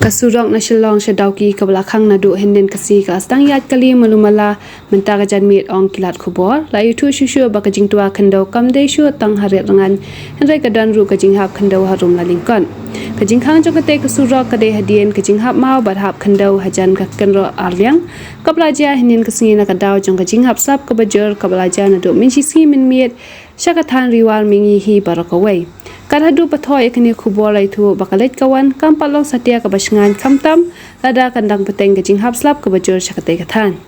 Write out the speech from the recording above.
Kasurok na silong shadauki kabalakang na du hinden kasi ka sdang iaid kali malumala mentara janmit ong kilat khubor la yutu shushu ba kajing tua khandau kamdei shu tang haret Rngain henrai kadan ru kajing hap khandau harum la lingkon kajing khang jokate kasurok kade hadien kajing hap mau bar hap khandau hajan ka kenro arliang kablaja hinin kasingi na kadau jong kajing hap sap kabajur kablaja na du minchi si min miet syakathan riwal mingi hi barakawai Kadhadu pathoy kini khubor itu bakalet kawan kampalong satia kabasngan kamtam lada kandang peteng kajing hap slap kabajur syakate kathan